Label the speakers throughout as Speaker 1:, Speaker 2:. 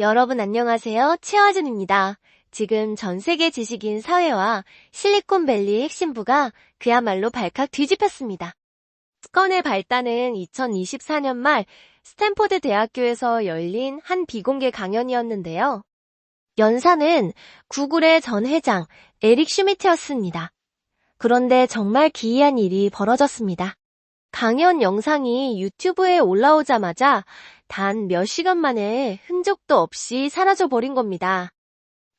Speaker 1: 여러분 안녕하세요. 최화준입니다. 지금 전 세계 지식인 사회와 실리콘밸리 핵심부가 그야말로 발칵 뒤집혔습니다. 스컨의 발단은 2024년 말 스탠포드 대학교에서 열린 한 비공개 강연이었는데요. 연사는 구글의 전 회장 에릭 슈미트였습니다. 그런데 정말 기이한 일이 벌어졌습니다. 강연 영상이 유튜브에 올라오자마자 단 몇 시간 만에 흔적도 없이 사라져버린 겁니다.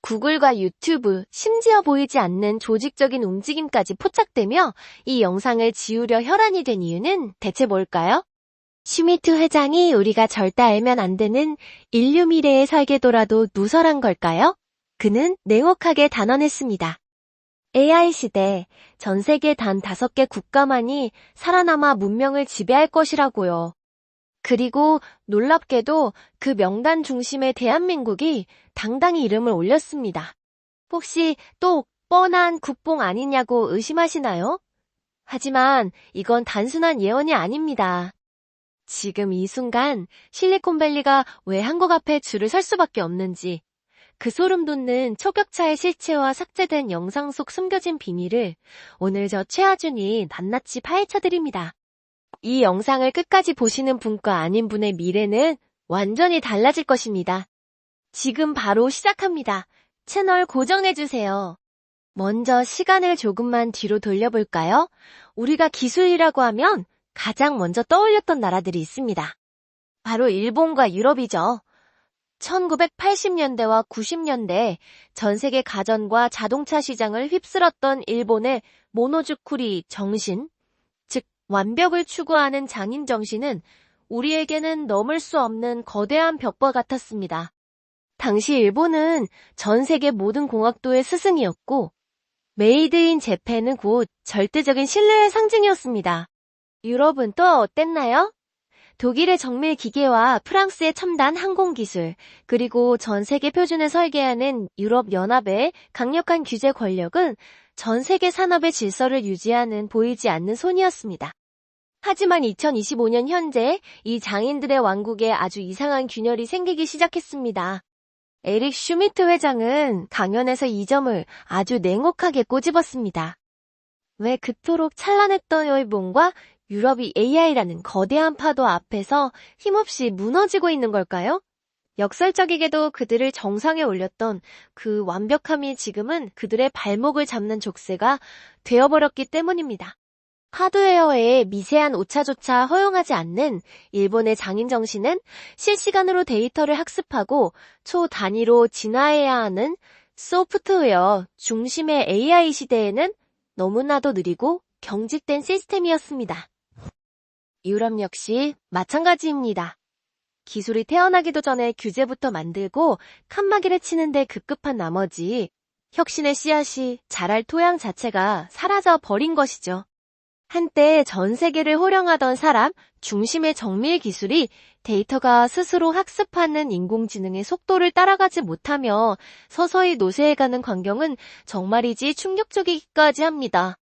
Speaker 1: 구글과 유튜브, 심지어 보이지 않는 조직적인 움직임까지 포착되며 이 영상을 지우려 혈안이 된 이유는 대체 뭘까요? 슈미트 회장이 우리가 절대 알면 안 되는 인류 미래의 설계도라도 누설한 걸까요? 그는 냉혹하게 단언했습니다. AI 시대, 전 세계 단 5개 국가만이 살아남아 문명을 지배할 것이라고요. 그리고 놀랍게도 그 명단 중심의 대한민국이 당당히 이름을 올렸습니다. 혹시 또 뻔한 국뽕 아니냐고 의심하시나요? 하지만 이건 단순한 예언이 아닙니다. 지금 이 순간 실리콘밸리가 왜 한국 앞에 줄을 설 수밖에 없는지, 그 소름 돋는 초격차의 실체와 삭제된 영상 속 숨겨진 비밀을 오늘 저 최하준이 낱낱이 파헤쳐드립니다. 이 영상을 끝까지 보시는 분과 아닌 분의 미래는 완전히 달라질 것입니다. 지금 바로 시작합니다. 채널 고정해주세요. 먼저 시간을 조금만 뒤로 돌려볼까요? 우리가 기술이라고 하면 가장 먼저 떠올렸던 나라들이 있습니다. 바로 일본과 유럽이죠. 1980년대와 90년대 전 세계 가전과 자동차 시장을 휩쓸었던 일본의 모노즈쿠리 정신, 즉 완벽을 추구하는 장인 정신은 우리에게는 넘을 수 없는 거대한 벽과 같았습니다. 당시 일본은 전 세계 모든 공학도의 스승이었고 메이드 인 재팬은 곧 절대적인 신뢰의 상징이었습니다. 유럽은 또 어땠나요? 독일의 정밀 기계와 프랑스의 첨단 항공기술, 그리고 전 세계 표준을 설계하는 유럽연합의 강력한 규제 권력은 전 세계 산업의 질서를 유지하는 보이지 않는 손이었습니다. 하지만 2025년 현재 이 장인들의 왕국에 아주 이상한 균열이 생기기 시작했습니다. 에릭 슈미트 회장은 강연에서 이 점을 아주 냉혹하게 꼬집었습니다. 왜 그토록 찬란했던 일본과 유럽이 AI라는 거대한 파도 앞에서 힘없이 무너지고 있는 걸까요? 역설적이게도 그들을 정상에 올렸던 그 완벽함이 지금은 그들의 발목을 잡는 족쇄가 되어버렸기 때문입니다. 하드웨어의 미세한 오차조차 허용하지 않는 일본의 장인 정신은 실시간으로 데이터를 학습하고 초단위로 진화해야 하는 소프트웨어 중심의 AI 시대에는 너무나도 느리고 경직된 시스템이었습니다. 유럽 역시 마찬가지입니다. 기술이 태어나기도 전에 규제부터 만들고 칸막이를 치는데 급급한 나머지 혁신의 씨앗이 자랄 토양 자체가 사라져 버린 것이죠. 한때 전 세계를 호령하던 사람 중심의 정밀 기술이 데이터가 스스로 학습하는 인공지능의 속도를 따라가지 못하며 서서히 노쇠해가는 광경은 정말이지 충격적이기까지 합니다.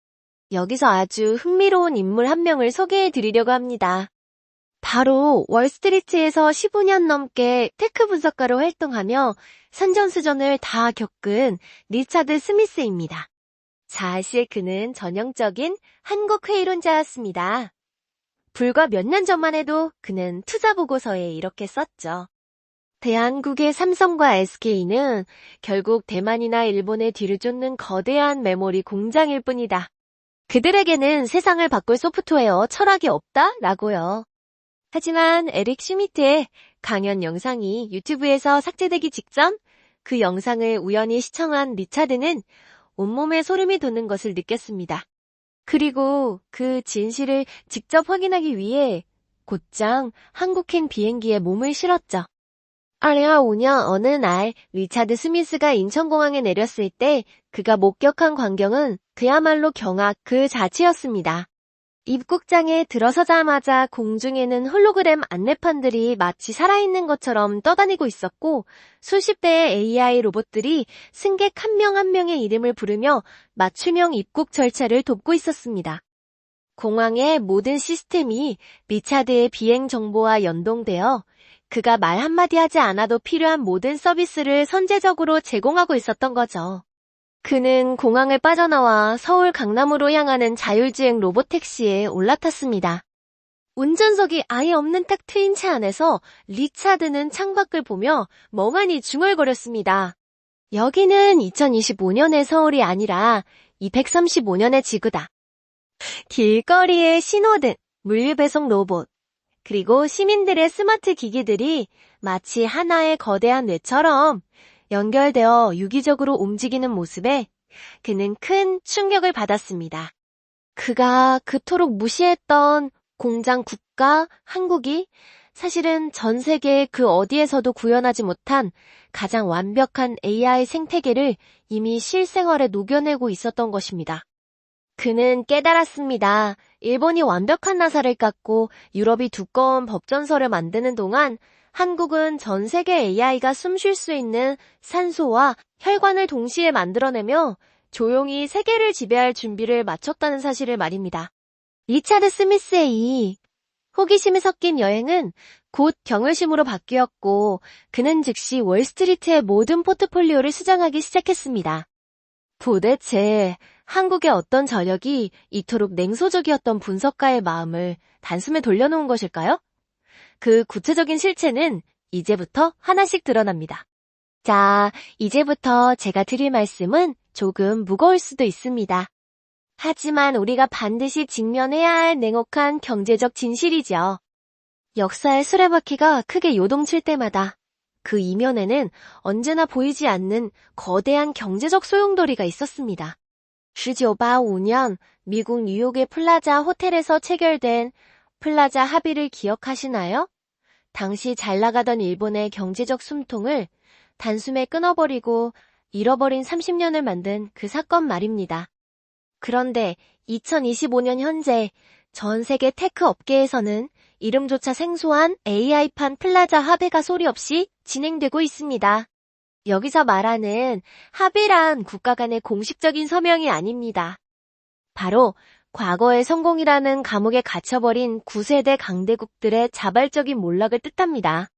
Speaker 1: 여기서 아주 흥미로운 인물 한 명을 소개해 드리려고 합니다. 바로 월스트리트에서 15년 넘게 테크 분석가로 활동하며 선전수전을 다 겪은 리차드 스미스입니다. 사실 그는 전형적인 한국 회의론자였습니다. 불과 몇 년 전만 해도 그는 투자 보고서에 이렇게 썼죠. 대한국의 삼성과 SK는 결국 대만이나 일본의 뒤를 쫓는 거대한 메모리 공장일 뿐이다. 그들에게는 세상을 바꿀 소프트웨어 철학이 없다라고요. 하지만 에릭 슈미트의 강연 영상이 유튜브에서 삭제되기 직전 그 영상을 우연히 시청한 리차드는 온몸에 소름이 돋는 것을 느꼈습니다. 그리고 그 진실을 직접 확인하기 위해 곧장 한국행 비행기에 몸을 실었죠. 2005년 어느 날 리차드 스미스가 인천공항에 내렸을 때 그가 목격한 광경은 그야말로 경악 그 자체였습니다. 입국장에 들어서자마자 공중에는 홀로그램 안내판들이 마치 살아있는 것처럼 떠다니고 있었고 수십 대의 AI 로봇들이 승객 한 명 한 명의 이름을 부르며 맞춤형 입국 절차를 돕고 있었습니다. 공항의 모든 시스템이 리차드의 비행 정보와 연동되어 그가 말 한마디 하지 않아도 필요한 모든 서비스를 선제적으로 제공하고 있었던 거죠. 그는 공항을 빠져나와 서울 강남으로 향하는 자율주행 로봇택시에 올라탔습니다. 운전석이 아예 없는 딱 트인 차 안에서 리차드는 창밖을 보며 멍하니 중얼거렸습니다. 여기는 2025년의 서울이 아니라 235년의 지구다. 길거리의 신호등, 물류배송 로봇, 그리고 시민들의 스마트 기기들이 마치 하나의 거대한 뇌처럼 연결되어 유기적으로 움직이는 모습에 그는 큰 충격을 받았습니다. 그가 그토록 무시했던 공장 국가, 한국이 사실은 전 세계 그 어디에서도 구현하지 못한 가장 완벽한 AI 생태계를 이미 실생활에 녹여내고 있었던 것입니다. 그는 깨달았습니다. 일본이 완벽한 나사를 깎고 유럽이 두꺼운 법전서를 만드는 동안 한국은 전 세계 AI가 숨 쉴 수 있는 산소와 혈관을 동시에 만들어내며 조용히 세계를 지배할 준비를 마쳤다는 사실을 말입니다. 리차드 스미스의 이 호기심이 섞인 여행은 곧 경외심으로 바뀌었고 그는 즉시 월스트리트의 모든 포트폴리오를 수정하기 시작했습니다. 도대체 한국의 어떤 저력이 이토록 냉소적이었던 분석가의 마음을 단숨에 돌려놓은 것일까요? 그 구체적인 실체는 이제부터 하나씩 드러납니다. 자, 이제부터 제가 드릴 말씀은 조금 무거울 수도 있습니다. 하지만 우리가 반드시 직면해야 할 냉혹한 경제적 진실이죠. 역사의 수레바퀴가 크게 요동칠 때마다 그 이면에는 언제나 보이지 않는 거대한 경제적 소용돌이가 있었습니다. 1985년 미국 뉴욕의 플라자 호텔에서 체결된 플라자 합의를 기억하시나요? 당시 잘 나가던 일본의 경제적 숨통을 단숨에 끊어버리고 잃어버린 30년을 만든 그 사건 말입니다. 그런데 2025년 현재 전 세계 테크 업계에서는 이름조차 생소한 AI판 플라자 합의가 소리 없이 진행되고 있습니다. 여기서 말하는 합의란 국가 간의 공식적인 서명이 아닙니다. 바로 과거의 성공이라는 감옥에 갇혀버린 9세대 강대국들의 자발적인 몰락을 뜻합니다.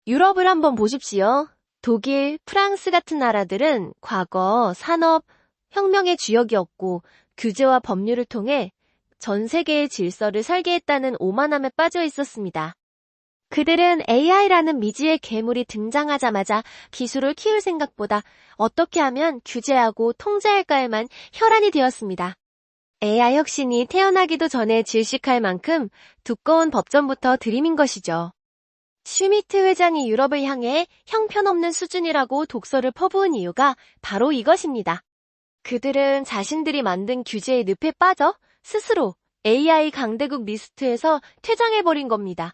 Speaker 1: 유럽을 한번 보십시오. 독일, 프랑스 같은 나라들은 과거 산업, 혁명의 주역이었고 규제와 법률을 통해 전 세계의 질서를 설계했다는 오만함에 빠져 있었습니다. 그들은 AI라는 미지의 괴물이 등장하자마자 기술을 키울 생각보다 어떻게 하면 규제하고 통제할까에만 혈안이 되었습니다. AI 혁신이 태어나기도 전에 질식할 만큼 두꺼운 법전부터 들이민 것이죠. 슈미트 회장이 유럽을 향해 형편없는 수준이라고 독서를 퍼부은 이유가 바로 이것입니다. 그들은 자신들이 만든 규제의 늪에 빠져 스스로 AI 강대국 리스트에서 퇴장해버린 겁니다.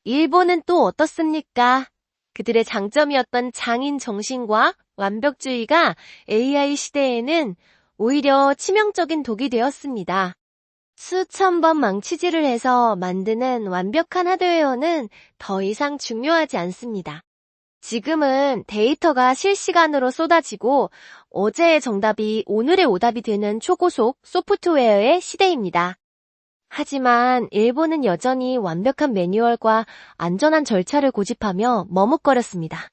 Speaker 1: 일본은 또 어떻습니까? 그들의 장점이었던 장인 정신과 완벽주의가 AI 시대에는 오히려 치명적인 독이 되었습니다. 수천 번 망치질을 해서 만드는 완벽한 하드웨어는 더 이상 중요하지 않습니다. 지금은 데이터가 실시간으로 쏟아지고 어제의 정답이 오늘의 오답이 되는 초고속 소프트웨어의 시대입니다. 하지만 일본은 여전히 완벽한 매뉴얼과 안전한 절차를 고집하며 머뭇거렸습니다.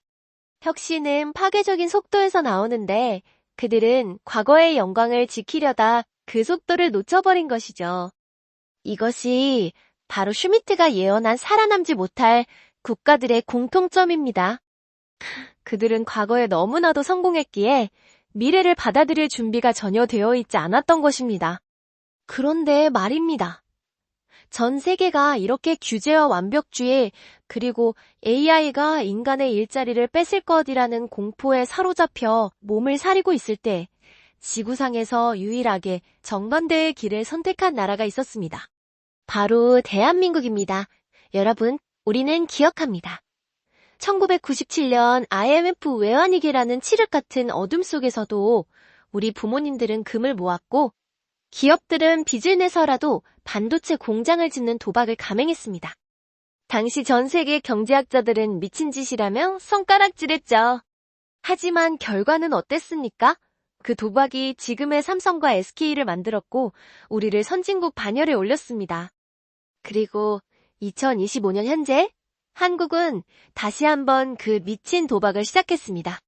Speaker 1: 혁신은 파괴적인 속도에서 나오는데 그들은 과거의 영광을 지키려다 그 속도를 놓쳐버린 것이죠. 이것이 바로 슈미트가 예언한 살아남지 못할 국가들의 공통점입니다. 그들은 과거에 너무나도 성공했기에 미래를 받아들일 준비가 전혀 되어 있지 않았던 것입니다. 그런데 말입니다. 전 세계가 이렇게 규제와 완벽주의 그리고 AI가 인간의 일자리를 뺏을 것이라는 공포에 사로잡혀 몸을 사리고 있을 때 지구상에서 유일하게 정반대의 길을 선택한 나라가 있었습니다. 바로 대한민국입니다. 여러분, 우리는 기억합니다. 1997년 IMF 외환위기라는 칠흑 같은 어둠 속에서도 우리 부모님들은 금을 모았고 기업들은 빚을 내서라도 반도체 공장을 짓는 도박을 감행했습니다. 당시 전 세계 경제학자들은 미친 짓이라며 손가락질했죠. 하지만 결과는 어땠습니까? 그 도박이 지금의 삼성과 SK를 만들었고 우리를 선진국 반열에 올렸습니다. 그리고 2025년 현재 한국은 다시 한번 그 미친 도박을 시작했습니다.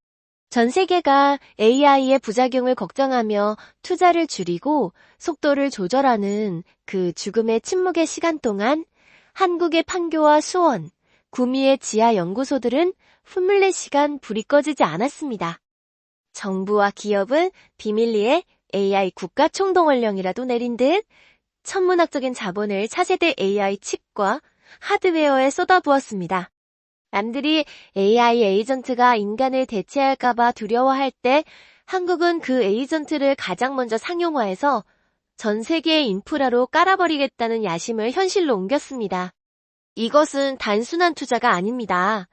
Speaker 1: 전 세계가 AI의 부작용을 걱정하며 투자를 줄이고 속도를 조절하는 그 죽음의 침묵의 시간 동안 한국의 판교와 수원, 구미의 지하 연구소들은 흠을낼 시간 불이 꺼지지 않았습니다. 정부와 기업은 비밀리에 AI 국가 총동원령이라도 내린 듯 천문학적인 자본을 차세대 AI 칩과 하드웨어에 쏟아부었습니다. 남들이 AI 에이전트가 인간을 대체할까봐 두려워할 때 한국은 그 에이전트를 가장 먼저 상용화해서 전 세계의 인프라로 깔아버리겠다는 야심을 현실로 옮겼습니다. 이것은 단순한 투자가 아닙니다.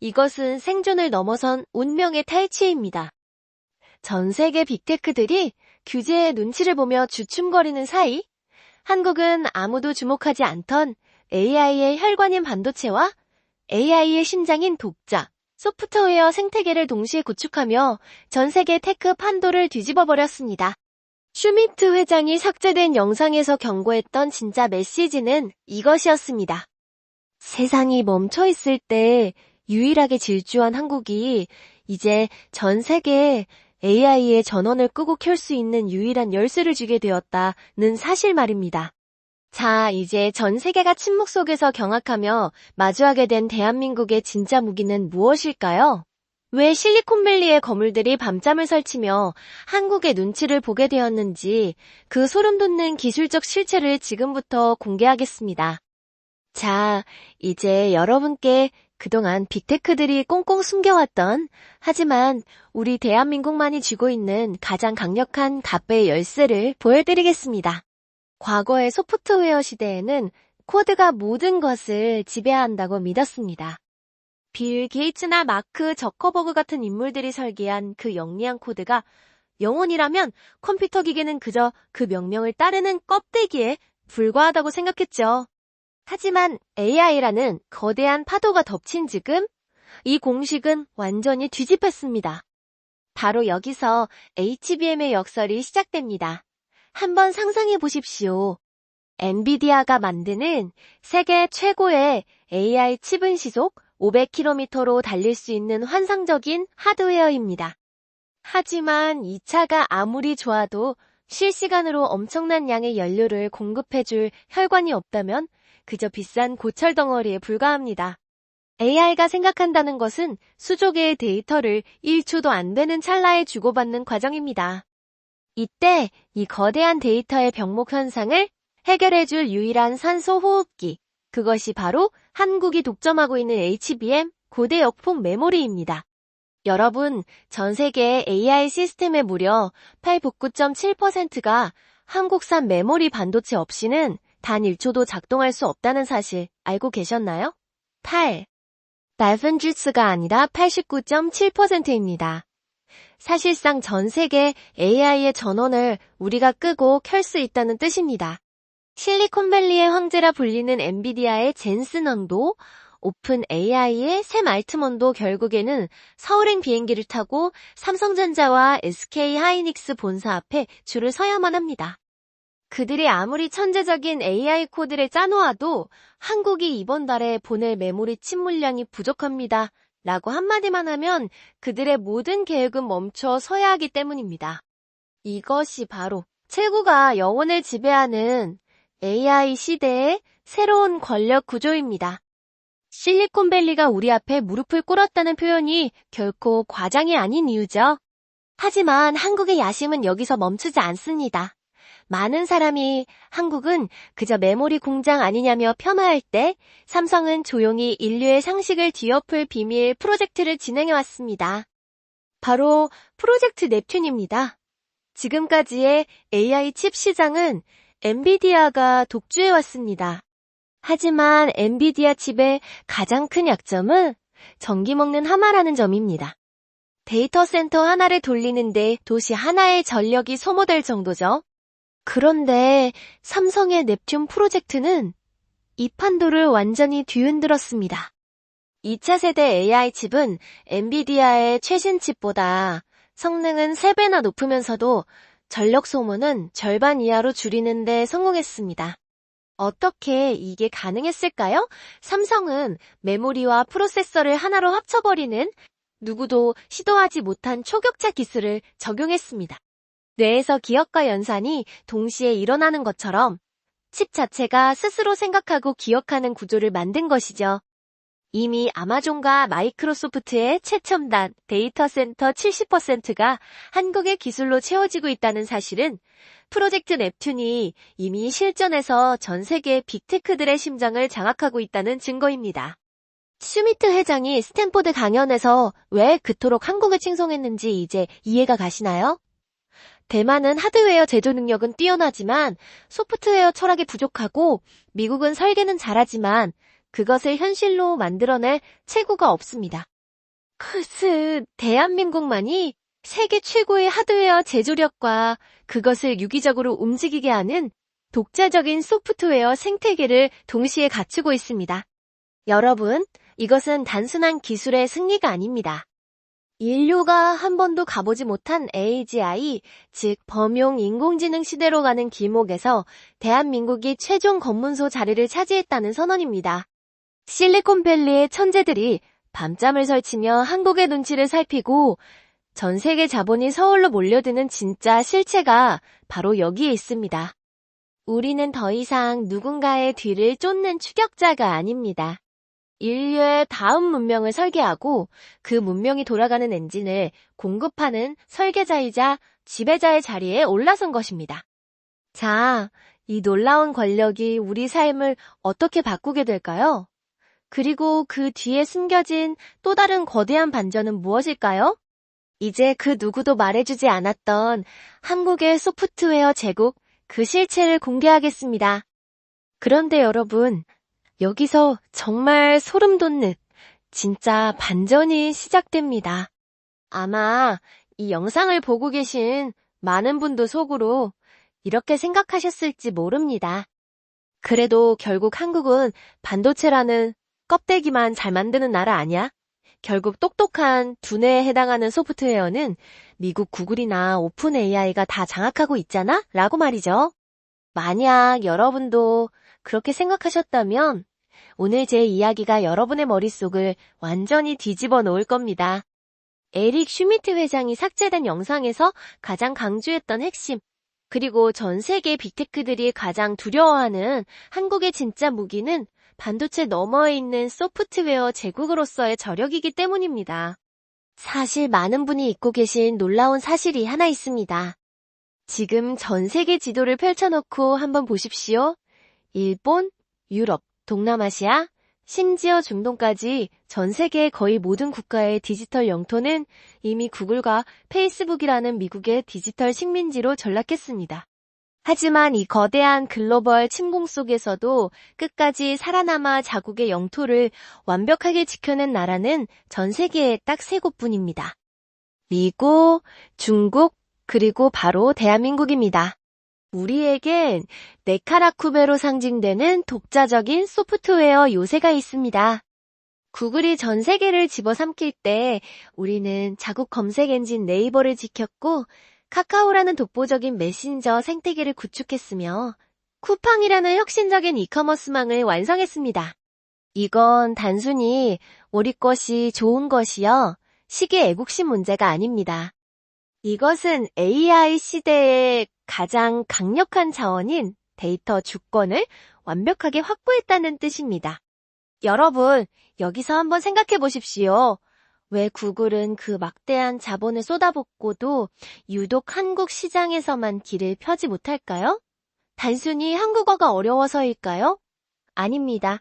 Speaker 1: 이것은 생존을 넘어선 운명의 탈취입니다. 전 세계 빅테크들이 규제의 눈치를 보며 주춤거리는 사이 한국은 아무도 주목하지 않던 AI의 혈관인 반도체와 AI의 심장인 독자, 소프트웨어 생태계를 동시에 구축하며 전 세계 테크 판도를 뒤집어버렸습니다. 슈미트 회장이 삭제된 영상에서 경고했던 진짜 메시지는 이것이었습니다. 세상이 멈춰있을 때 유일하게 질주한 한국이 이제 전 세계에 AI의 전원을 끄고 켤 수 있는 유일한 열쇠를 쥐게 되었다는 사실 말입니다. 자, 이제 전 세계가 침묵 속에서 경악하며 마주하게 된 대한민국의 진짜 무기는 무엇일까요? 왜 실리콘밸리의 거물들이 밤잠을 설치며 한국의 눈치를 보게 되었는지 그 소름돋는 기술적 실체를 지금부터 공개하겠습니다. 자, 이제 여러분께 그동안 빅테크들이 꽁꽁 숨겨왔던 하지만 우리 대한민국만이 쥐고 있는 가장 강력한 갑배의 열쇠를 보여드리겠습니다. 과거의 소프트웨어 시대에는 코드가 모든 것을 지배한다고 믿었습니다. 빌 게이츠나 마크 저커버그 같은 인물들이 설계한 그 영리한 코드가 영혼이라면 컴퓨터 기계는 그저 그 명령을 따르는 껍데기에 불과하다고 생각했죠. 하지만 AI라는 거대한 파도가 덮친 지금 이 공식은 완전히 뒤집혔습니다. 바로 여기서 HBM의 역설이 시작됩니다. 한번 상상해 보십시오. 엔비디아가 만드는 세계 최고의 AI 칩은 시속 500km로 달릴 수 있는 환상적인 하드웨어입니다. 하지만 이 차가 아무리 좋아도 실시간으로 엄청난 양의 연료를 공급해줄 혈관이 없다면 그저 비싼 고철 덩어리에 불과합니다. AI가 생각한다는 것은 수조 개의 데이터를 1초도 안 되는 찰나에 주고받는 과정입니다. 이때 이 거대한 데이터의 병목 현상을 해결해줄 유일한 산소 호흡기, 그것이 바로 한국이 독점하고 있는 HBM 고대 역폭 메모리입니다. 여러분, 전 세계의 AI 시스템의 무려 89.7%가 한국산 메모리 반도체 없이는 단 1초도 작동할 수 없다는 사실 알고 계셨나요? 8%가 아니라 89.7%입니다. 사실상 전 세계 AI의 전원을 우리가 끄고 켤 수 있다는 뜻입니다. 실리콘밸리의 황제라 불리는 엔비디아의 젠슨원도 오픈 AI의 샘 알트먼도 결국에는 서울행 비행기를 타고 삼성전자와 SK 하이닉스 본사 앞에 줄을 서야만 합니다. 그들이 아무리 천재적인 AI 코드를 짜놓아도 한국이 이번 달에 보낼 메모리 칩 물량이 부족합니다. 라고 한마디만 하면 그들의 모든 계획은 멈춰 서야 하기 때문입니다. 이것이 바로 최고가 영혼을 지배하는 AI 시대의 새로운 권력 구조입니다. 실리콘밸리가 우리 앞에 무릎을 꿇었다는 표현이 결코 과장이 아닌 이유죠. 하지만 한국의 야심은 여기서 멈추지 않습니다. 많은 사람이 한국은 그저 메모리 공장 아니냐며 폄하할 때 삼성은 조용히 인류의 상식을 뒤엎을 비밀 프로젝트를 진행해왔습니다. 바로 프로젝트 넵튠입니다. 지금까지의 AI 칩 시장은 엔비디아가 독주해왔습니다. 하지만 엔비디아 칩의 가장 큰 약점은 전기 먹는 하마라는 점입니다. 데이터 센터 하나를 돌리는데 도시 하나의 전력이 소모될 정도죠. 그런데 삼성의 넵튠 프로젝트는 이 판도를 완전히 뒤흔들었습니다. 2차 세대 AI 칩은 엔비디아의 최신 칩보다 성능은 3배나 높으면서도 전력 소모는 절반 이하로 줄이는 데 성공했습니다. 어떻게 이게 가능했을까요? 삼성은 메모리와 프로세서를 하나로 합쳐버리는 누구도 시도하지 못한 초격차 기술을 적용했습니다. 뇌에서 기억과 연산이 동시에 일어나는 것처럼 칩 자체가 스스로 생각하고 기억하는 구조를 만든 것이죠. 이미 아마존과 마이크로소프트의 최첨단 데이터 센터 70%가 한국의 기술로 채워지고 있다는 사실은 프로젝트 넵튠이 이미 실전에서 전 세계 빅테크들의 심장을 장악하고 있다는 증거입니다. 슈미트 회장이 스탠포드 강연에서 왜 그토록 한국을 칭송했는지 이제 이해가 가시나요? 대만은 하드웨어 제조 능력은 뛰어나지만 소프트웨어 철학이 부족하고 미국은 설계는 잘하지만 그것을 현실로 만들어낼 체구가 없습니다. 대한민국만이 세계 최고의 하드웨어 제조력과 그것을 유기적으로 움직이게 하는 독자적인 소프트웨어 생태계를 동시에 갖추고 있습니다. 여러분, 이것은 단순한 기술의 승리가 아닙니다. 인류가 한 번도 가보지 못한 AGI, 즉 범용 인공지능 시대로 가는 길목에서 대한민국이 최종 검문소 자리를 차지했다는 선언입니다. 실리콘밸리의 천재들이 밤잠을 설치며 한국의 눈치를 살피고 전 세계 자본이 서울로 몰려드는 진짜 실체가 바로 여기에 있습니다. 우리는 더 이상 누군가의 뒤를 쫓는 추격자가 아닙니다. 인류의 다음 문명을 설계하고 그 문명이 돌아가는 엔진을 공급하는 설계자이자 지배자의 자리에 올라선 것입니다. 자, 이 놀라운 권력이 우리 삶을 어떻게 바꾸게 될까요? 그리고 그 뒤에 숨겨진 또 다른 거대한 반전은 무엇일까요? 이제 그 누구도 말해주지 않았던 한국의 소프트웨어 제국, 그 실체를 공개하겠습니다. 그런데 여러분, 여기서 정말 소름 돋는 진짜 반전이 시작됩니다. 아마 이 영상을 보고 계신 많은 분도 속으로 이렇게 생각하셨을지 모릅니다. 그래도 결국 한국은 반도체라는 껍데기만 잘 만드는 나라 아니야? 결국 똑똑한 두뇌에 해당하는 소프트웨어는 미국 구글이나 오픈 AI가 다 장악하고 있잖아? 라고 말이죠. 만약 여러분도 그렇게 생각하셨다면 오늘 제 이야기가 여러분의 머릿속을 완전히 뒤집어 놓을 겁니다. 에릭 슈미트 회장이 삭제된 영상에서 가장 강조했던 핵심, 그리고 전 세계 빅테크들이 가장 두려워하는 한국의 진짜 무기는 반도체 너머에 있는 소프트웨어 제국으로서의 저력이기 때문입니다. 사실 많은 분이 잊고 계신 놀라운 사실이 하나 있습니다. 지금 전 세계 지도를 펼쳐놓고 한번 보십시오. 일본, 유럽, 동남아시아, 심지어 중동까지 전 세계의 거의 모든 국가의 디지털 영토는 이미 구글과 페이스북이라는 미국의 디지털 식민지로 전락했습니다. 하지만 이 거대한 글로벌 침공 속에서도 끝까지 살아남아 자국의 영토를 완벽하게 지켜낸 나라는 전 세계에 딱 3곳뿐입니다. 미국, 중국, 그리고 바로 대한민국입니다. 우리에겐 네카라쿠베로 상징되는 독자적인 소프트웨어 요새가 있습니다. 구글이 전 세계를 집어삼킬 때 우리는 자국 검색 엔진 네이버를 지켰고 카카오라는 독보적인 메신저 생태계를 구축했으며 쿠팡이라는 혁신적인 이커머스망을 완성했습니다. 이건 단순히 우리 것이 좋은 것이요, 시기 애국심 문제가 아닙니다. 이것은 AI 시대의 가장 강력한 자원인 데이터 주권을 완벽하게 확보했다는 뜻입니다. 여러분, 여기서 한번 생각해 보십시오. 왜 구글은 그 막대한 자본을 쏟아붓고도 유독 한국 시장에서만 길을 펴지 못할까요? 단순히 한국어가 어려워서일까요? 아닙니다.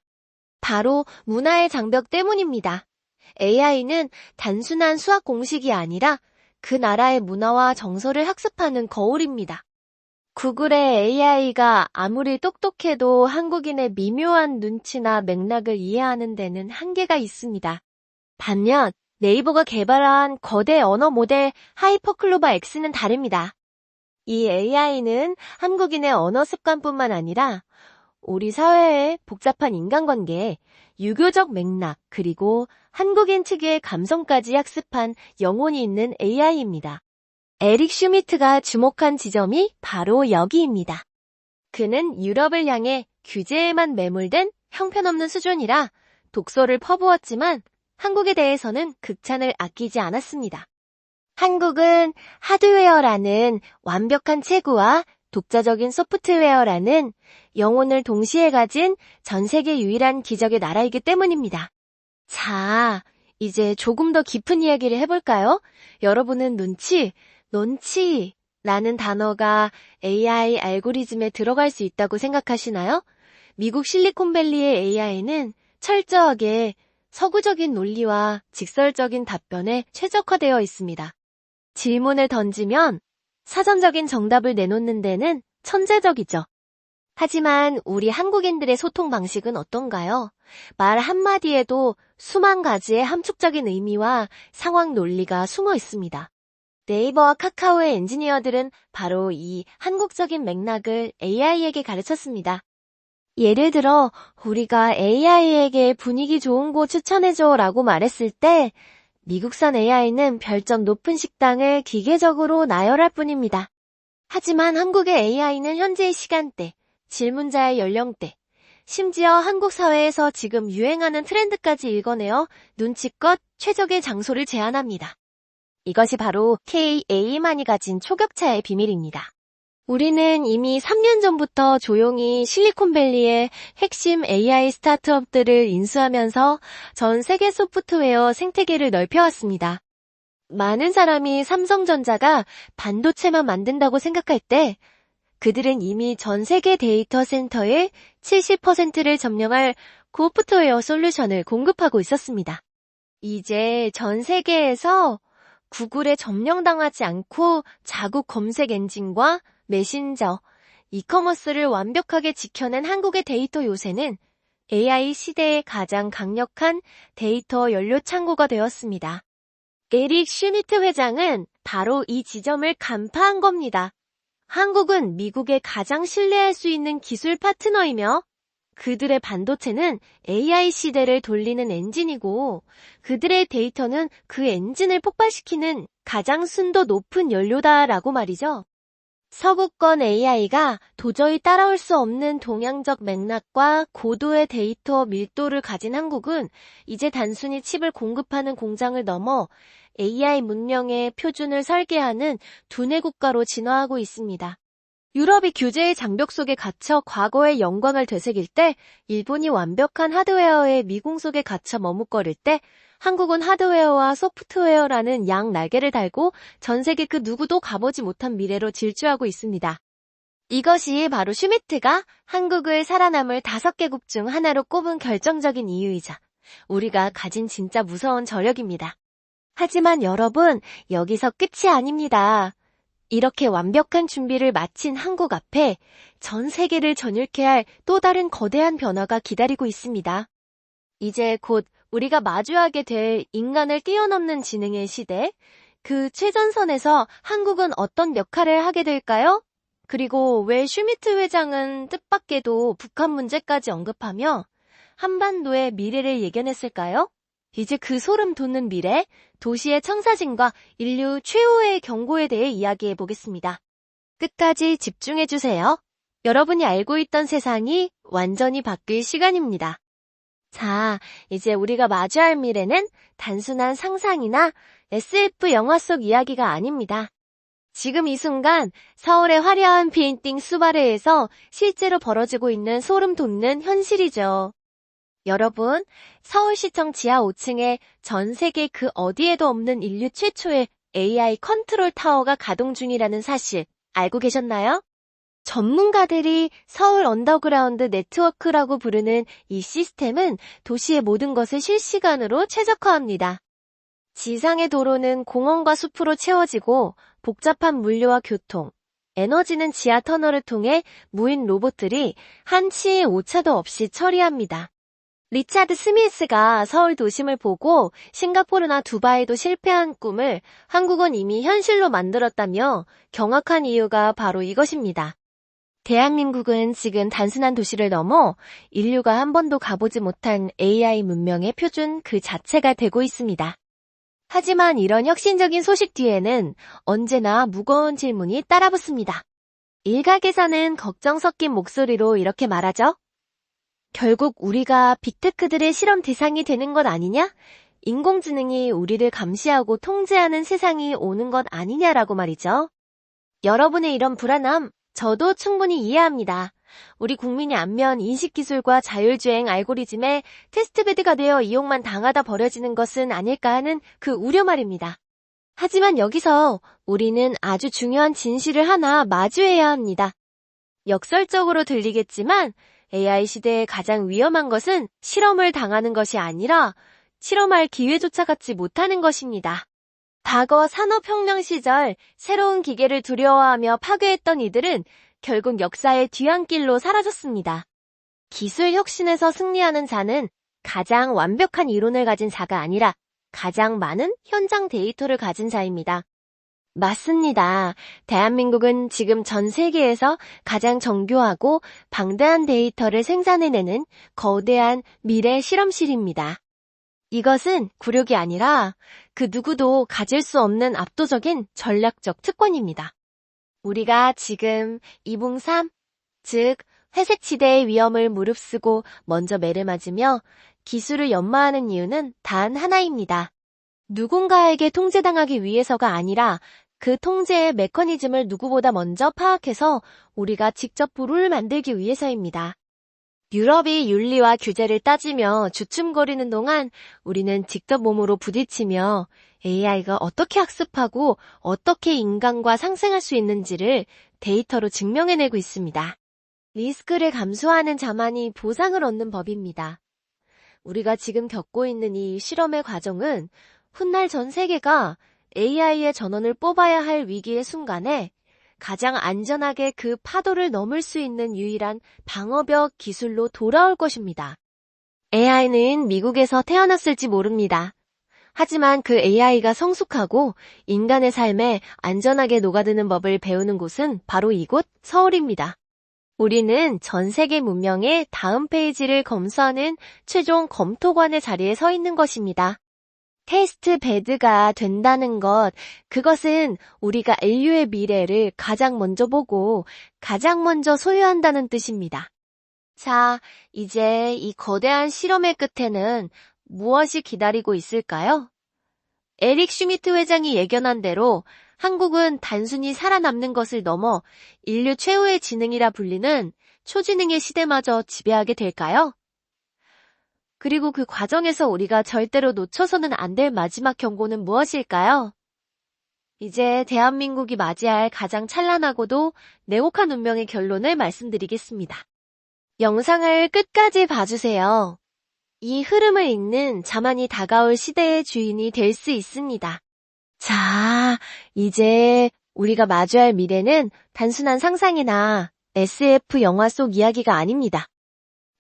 Speaker 1: 바로 문화의 장벽 때문입니다. AI는 단순한 수학 공식이 아니라 그 나라의 문화와 정서를 학습하는 거울입니다. 구글의 AI가 아무리 똑똑해도 한국인의 미묘한 눈치나 맥락을 이해하는 데는 한계가 있습니다. 반면 네이버가 개발한 거대 언어 모델 하이퍼클로바 X는 다릅니다. 이 AI는 한국인의 언어 습관뿐만 아니라 우리 사회의 복잡한 인간관계, 유교적 맥락, 그리고 한국인 특유의 감성까지 학습한 영혼이 있는 AI입니다. 에릭 슈미트가 주목한 지점이 바로 여기입니다. 그는 유럽을 향해 규제에만 매몰된 형편없는 수준이라 독소를 퍼부었지만 한국에 대해서는 극찬을 아끼지 않았습니다. 한국은 하드웨어라는 완벽한 체구와 독자적인 소프트웨어라는 영혼을 동시에 가진 전 세계 유일한 기적의 나라이기 때문입니다. 자, 이제 조금 더 깊은 이야기를 해볼까요? 여러분은 논치라는 단어가 AI 알고리즘에 들어갈 수 있다고 생각하시나요? 미국 실리콘밸리의 AI는 철저하게 서구적인 논리와 직설적인 답변에 최적화되어 있습니다. 질문을 던지면 사전적인 정답을 내놓는 데는 천재적이죠. 하지만 우리 한국인들의 소통 방식은 어떤가요? 말 한마디에도 수만 가지의 함축적인 의미와 상황 논리가 숨어 있습니다. 네이버와 카카오의 엔지니어들은 바로 이 한국적인 맥락을 AI에게 가르쳤습니다. 예를 들어 우리가 AI에게 분위기 좋은 곳 추천해줘 라고 말했을 때 미국산 AI는 별점 높은 식당을 기계적으로 나열할 뿐입니다. 하지만 한국의 AI는 현재의 시간대, 질문자의 연령대, 심지어 한국 사회에서 지금 유행하는 트렌드까지 읽어내어 눈치껏 최적의 장소를 제안합니다. 이것이 바로 KA만이 가진 초격차의 비밀입니다. 우리는 이미 3년 전부터 조용히 실리콘밸리의 핵심 AI 스타트업들을 인수하면서 전 세계 소프트웨어 생태계를 넓혀왔습니다. 많은 사람이 삼성전자가 반도체만 만든다고 생각할 때 그들은 이미 전 세계 데이터 센터의 70%를 점령할 소프트웨어 솔루션을 공급하고 있었습니다. 이제 전 세계에서 구글에 점령당하지 않고 자국 검색 엔진과 메신저, 이커머스를 완벽하게 지켜낸 한국의 데이터 요새는 AI 시대의 가장 강력한 데이터 연료 창고가 되었습니다. 에릭 슈미트 회장은 바로 이 지점을 간파한 겁니다. 한국은 미국의 가장 신뢰할 수 있는 기술 파트너이며 그들의 반도체는 AI 시대를 돌리는 엔진이고 그들의 데이터는 그 엔진을 폭발시키는 가장 순도 높은 연료다라고 말이죠. 서구권 AI가 도저히 따라올 수 없는 동양적 맥락과 고도의 데이터 밀도를 가진 한국은 이제 단순히 칩을 공급하는 공장을 넘어 AI 문명의 표준을 설계하는 두뇌 국가로 진화하고 있습니다. 유럽이 규제의 장벽 속에 갇혀 과거의 영광을 되새길 때, 일본이 완벽한 하드웨어의 미궁 속에 갇혀 머뭇거릴 때, 한국은 하드웨어와 소프트웨어라는 양 날개를 달고 전 세계 그 누구도 가보지 못한 미래로 질주하고 있습니다. 이것이 바로 슈미트가 한국을 살아남을 5개국 중 하나로 꼽은 결정적인 이유이자 우리가 가진 진짜 무서운 저력입니다. 하지만 여러분, 여기서 끝이 아닙니다. 이렇게 완벽한 준비를 마친 한국 앞에 전 세계를 전율케 할 또 다른 거대한 변화가 기다리고 있습니다. 이제 곧 우리가 마주하게 될 인간을 뛰어넘는 지능의 시대, 그 최전선에서 한국은 어떤 역할을 하게 될까요? 그리고 왜 슈미트 회장은 뜻밖에도 북한 문제까지 언급하며 한반도의 미래를 예견했을까요? 이제 그 소름 돋는 미래, 도시의 청사진과 인류 최후의 경고에 대해 이야기해 보겠습니다. 끝까지 집중해 주세요. 여러분이 알고 있던 세상이 완전히 바뀔 시간입니다. 자, 이제 우리가 마주할 미래는 단순한 상상이나 SF 영화 속 이야기가 아닙니다. 지금 이 순간 서울의 화려한 빌딩 수바레에서 실제로 벌어지고 있는 소름 돋는 현실이죠. 여러분, 서울시청 지하 5층에 전 세계 그 어디에도 없는 인류 최초의 AI 컨트롤 타워가 가동 중이라는 사실 알고 계셨나요? 전문가들이 서울 언더그라운드 네트워크라고 부르는 이 시스템은 도시의 모든 것을 실시간으로 최적화합니다. 지상의 도로는 공원과 숲으로 채워지고 복잡한 물류와 교통, 에너지는 지하 터널을 통해 무인 로봇들이 한치의 오차도 없이 처리합니다. 리차드 스미스가 서울 도심을 보고 싱가포르나 두바이도 실패한 꿈을 한국은 이미 현실로 만들었다며 경악한 이유가 바로 이것입니다. 대한민국은 지금 단순한 도시를 넘어 인류가 한 번도 가보지 못한 AI 문명의 표준 그 자체가 되고 있습니다. 하지만 이런 혁신적인 소식 뒤에는 언제나 무거운 질문이 따라붙습니다. 일각에서는 걱정 섞인 목소리로 이렇게 말하죠. 결국 우리가 빅테크들의 실험 대상이 되는 것 아니냐? 인공지능이 우리를 감시하고 통제하는 세상이 오는 것 아니냐라고 말이죠. 여러분의 이런 불안함, 저도 충분히 이해합니다. 우리 국민이 안면 인식기술과 자율주행 알고리즘의 테스트베드가 되어 이용만 당하다 버려지는 것은 아닐까 하는 그 우려 말입니다. 하지만 여기서 우리는 아주 중요한 진실을 하나 마주해야 합니다. 역설적으로 들리겠지만 AI 시대의 가장 위험한 것은 실험을 당하는 것이 아니라 실험할 기회조차 갖지 못하는 것입니다. 과거 산업혁명 시절 새로운 기계를 두려워하며 파괴했던 이들은 결국 역사의 뒤안길로 사라졌습니다. 기술 혁신에서 승리하는 자는 가장 완벽한 이론을 가진 자가 아니라 가장 많은 현장 데이터를 가진 자입니다. 맞습니다. 대한민국은 지금 전 세계에서 가장 정교하고 방대한 데이터를 생산해내는 거대한 미래 실험실입니다. 이것은 굴욕이 아니라 그 누구도 가질 수 없는 압도적인 전략적 특권입니다. 우리가 지금 이붕삼, 즉 회색 지대의 위험을 무릅쓰고 먼저 매를 맞으며 기술을 연마하는 이유는 단 하나입니다. 누군가에게 통제당하기 위해서가 아니라 그 통제의 메커니즘을 누구보다 먼저 파악해서 우리가 직접 불을 만들기 위해서입니다. 유럽이 윤리와 규제를 따지며 주춤거리는 동안 우리는 직접 몸으로 부딪히며 AI가 어떻게 학습하고 어떻게 인간과 상생할 수 있는지를 데이터로 증명해내고 있습니다. 리스크를 감수하는 자만이 보상을 얻는 법입니다. 우리가 지금 겪고 있는 이 실험의 과정은 훗날 전 세계가 AI의 전원을 뽑아야 할 위기의 순간에 가장 안전하게 그 파도를 넘을 수 있는 유일한 방어벽 기술로 돌아올 것입니다. AI는 미국에서 태어났을지 모릅니다. 하지만 그 AI가 성숙하고 인간의 삶에 안전하게 녹아드는 법을 배우는 곳은 바로 이곳 서울입니다. 우리는 전 세계 문명의 다음 페이지를 검수하는 최종 검토관의 자리에 서 있는 것입니다. 테스트 베드가 된다는 것, 그것은 우리가 인류의 미래를 가장 먼저 보고 가장 먼저 소유한다는 뜻입니다. 자, 이제 이 거대한 실험의 끝에는 무엇이 기다리고 있을까요? 에릭 슈미트 회장이 예견한 대로 한국은 단순히 살아남는 것을 넘어 인류 최후의 지능이라 불리는 초지능의 시대마저 지배하게 될까요? 그리고 그 과정에서 우리가 절대로 놓쳐서는 안 될 마지막 경고는 무엇일까요? 이제 대한민국이 맞이할 가장 찬란하고도 냉혹한 운명의 결론을 말씀드리겠습니다. 영상을 끝까지 봐주세요. 이 흐름을 잇는 자만이 다가올 시대의 주인이 될 수 있습니다. 자, 이제 우리가 마주할 미래는 단순한 상상이나 SF 영화 속 이야기가 아닙니다.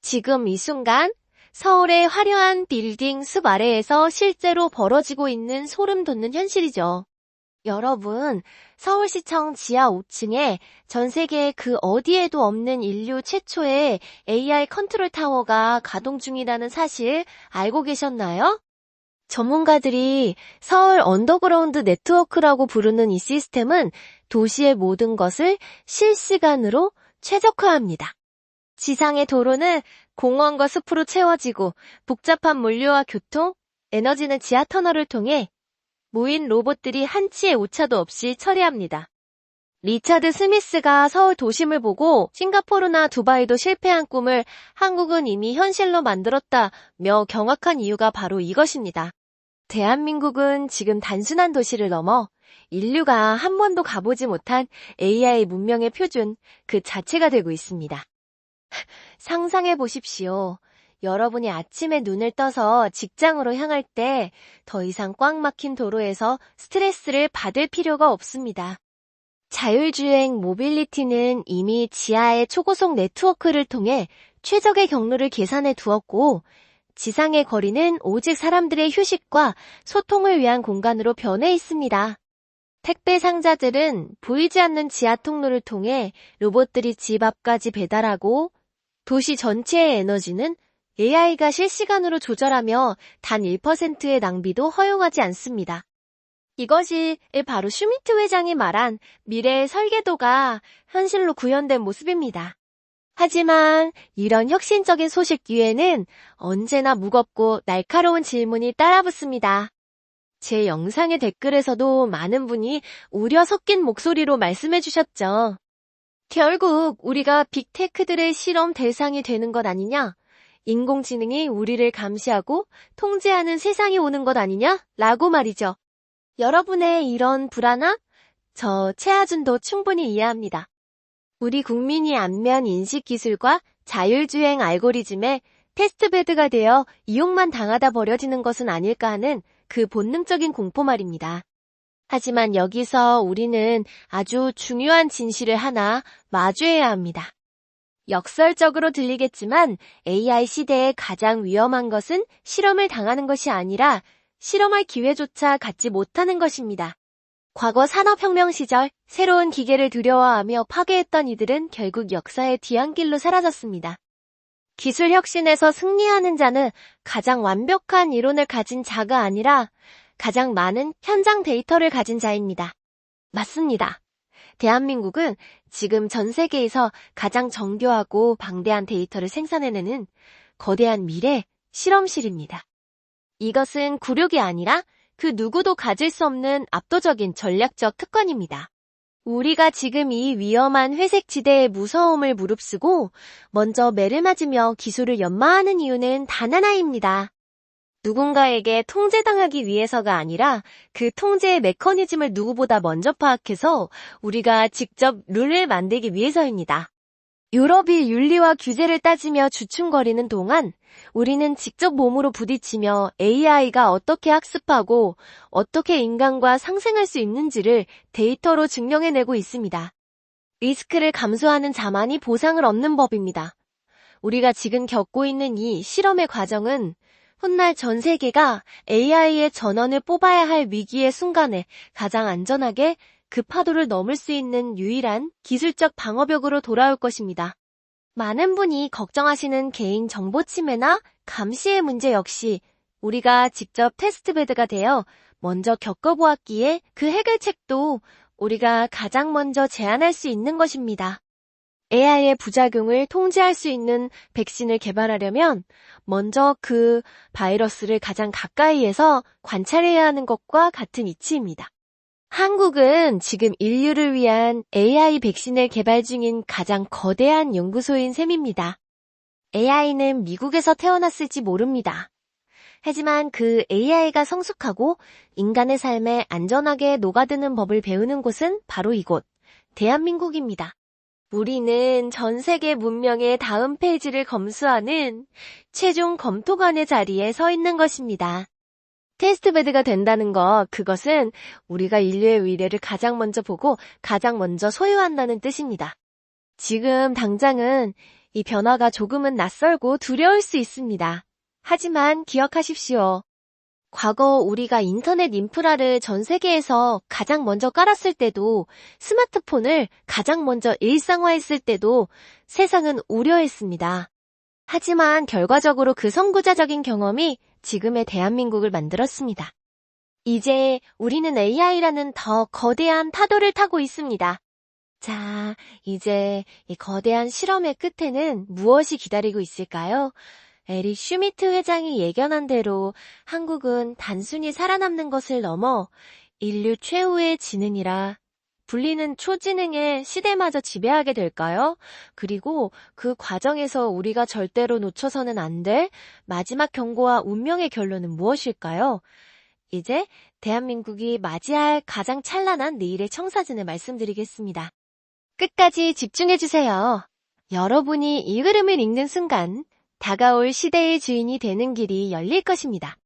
Speaker 1: 지금 이 순간 서울의 화려한 빌딩 숲 아래에서 실제로 벌어지고 있는 소름 돋는 현실이죠. 여러분, 서울시청 지하 5층에 전 세계 그 어디에도 없는 인류 최초의 AI 컨트롤 타워가 가동 중이라는 사실 알고 계셨나요? 전문가들이 서울 언더그라운드 네트워크라고 부르는 이 시스템은 도시의 모든 것을 실시간으로 최적화합니다. 지상의 도로는 공원과 숲으로 채워지고 복잡한 물류와 교통, 에너지는 지하 터널을 통해 무인 로봇들이 한치의 오차도 없이 처리합니다. 리차드 스미스가 서울 도심을 보고 싱가포르나 두바이도 실패한 꿈을 한국은 이미 현실로 만들었다며 경악한 이유가 바로 이것입니다. 대한민국은 지금 단순한 도시를 넘어 인류가 한 번도 가보지 못한 AI 문명의 표준 그 자체가 되고 있습니다. 상상해 보십시오. 여러분이 아침에 눈을 떠서 직장으로 향할 때 더 이상 꽉 막힌 도로에서 스트레스를 받을 필요가 없습니다. 자율주행 모빌리티는 이미 지하의 초고속 네트워크를 통해 최적의 경로를 계산해 두었고 지상의 거리는 오직 사람들의 휴식과 소통을 위한 공간으로 변해 있습니다. 택배 상자들은 보이지 않는 지하 통로를 통해 로봇들이 집 앞까지 배달하고 도시 전체의 에너지는 AI가 실시간으로 조절하며 단 1%의 낭비도 허용하지 않습니다. 이것이 바로 슈미트 회장이 말한 미래의 설계도가 현실로 구현된 모습입니다. 하지만 이런 혁신적인 소식 뒤에는 언제나 무겁고 날카로운 질문이 따라붙습니다. 제 영상의 댓글에서도 많은 분이 우려 섞인 목소리로 말씀해 주셨죠. 결국 우리가 빅테크들의 실험 대상이 되는 것 아니냐? 인공지능이 우리를 감시하고 통제하는 세상이 오는 것 아니냐? 라고 말이죠. 여러분의 이런 불안함? 저 최하준도 충분히 이해합니다. 우리 국민이 안면 인식 기술과 자율주행 알고리즘에 테스트베드가 되어 이용만 당하다 버려지는 것은 아닐까 하는 그 본능적인 공포 말입니다. 하지만 여기서 우리는 아주 중요한 진실을 하나 마주해야 합니다. 역설적으로 들리겠지만 AI 시대의 가장 위험한 것은 실험을 당하는 것이 아니라 실험할 기회조차 갖지 못하는 것입니다. 과거 산업혁명 시절 새로운 기계를 두려워하며 파괴했던 이들은 결국 역사의 뒤안길로 사라졌습니다. 기술 혁신에서 승리하는 자는 가장 완벽한 이론을 가진 자가 아니라 가장 많은 현장 데이터를 가진 자입니다. 맞습니다. 대한민국은 지금 전 세계에서 가장 정교하고 방대한 데이터를 생산해내는 거대한 미래 실험실입니다. 이것은 굴욕이 아니라 그 누구도 가질 수 없는 압도적인 전략적 특권입니다. 우리가 지금 이 위험한 회색 지대의 무서움을 무릅쓰고 먼저 매를 맞으며 기술을 연마하는 이유는 단 하나입니다. 누군가에게 통제당하기 위해서가 아니라 그 통제의 메커니즘을 누구보다 먼저 파악해서 우리가 직접 룰을 만들기 위해서입니다. 유럽이 윤리와 규제를 따지며 주춤거리는 동안 우리는 직접 몸으로 부딪히며 AI가 어떻게 학습하고 어떻게 인간과 상생할 수 있는지를 데이터로 증명해내고 있습니다. 리스크를 감수하는 자만이 보상을 얻는 법입니다. 우리가 지금 겪고 있는 이 실험의 과정은 훗날 전 세계가 AI의 전원을 뽑아야 할 위기의 순간에 가장 안전하게 그 파도를 넘을 수 있는 유일한 기술적 방어벽으로 돌아올 것입니다. 많은 분이 걱정하시는 개인 정보 침해나 감시의 문제 역시 우리가 직접 테스트베드가 되어 먼저 겪어보았기에 그 해결책도 우리가 가장 먼저 제안할 수 있는 것입니다. AI의 부작용을 통제할 수 있는 백신을 개발하려면 먼저 그 바이러스를 가장 가까이에서 관찰해야 하는 것과 같은 이치입니다. 한국은 지금 인류를 위한 AI 백신을 개발 중인 가장 거대한 연구소인 셈입니다. AI는 미국에서 태어났을지 모릅니다. 하지만 그 AI가 성숙하고 인간의 삶에 안전하게 녹아드는 법을 배우는 곳은 바로 이곳, 대한민국입니다. 우리는 전 세계 문명의 다음 페이지를 검수하는 최종 검토관의 자리에 서 있는 것입니다. 테스트베드가 된다는 것, 그것은 우리가 인류의 미래를 가장 먼저 보고 가장 먼저 소유한다는 뜻입니다. 지금 당장은 이 변화가 조금은 낯설고 두려울 수 있습니다. 하지만 기억하십시오. 과거 우리가 인터넷 인프라를 전 세계에서 가장 먼저 깔았을 때도, 스마트폰을 가장 먼저 일상화했을 때도 세상은 우려했습니다. 하지만 결과적으로 그 선구자적인 경험이 지금의 대한민국을 만들었습니다. 이제 우리는 AI라는 더 거대한 파도를 타고 있습니다. 자, 이제 이 거대한 실험의 끝에는 무엇이 기다리고 있을까요? 에릭 슈미트 회장이 예견한 대로 한국은 단순히 살아남는 것을 넘어 인류 최후의 지능이라 불리는 초지능의 시대마저 지배하게 될까요? 그리고 그 과정에서 우리가 절대로 놓쳐서는 안 될 마지막 경고와 운명의 결론은 무엇일까요? 이제 대한민국이 맞이할 가장 찬란한 내일의 청사진을 말씀드리겠습니다. 끝까지 집중해주세요. 여러분이 이 그림을 읽는 순간 다가올 시대의 주인이 되는 길이 열릴 것입니다.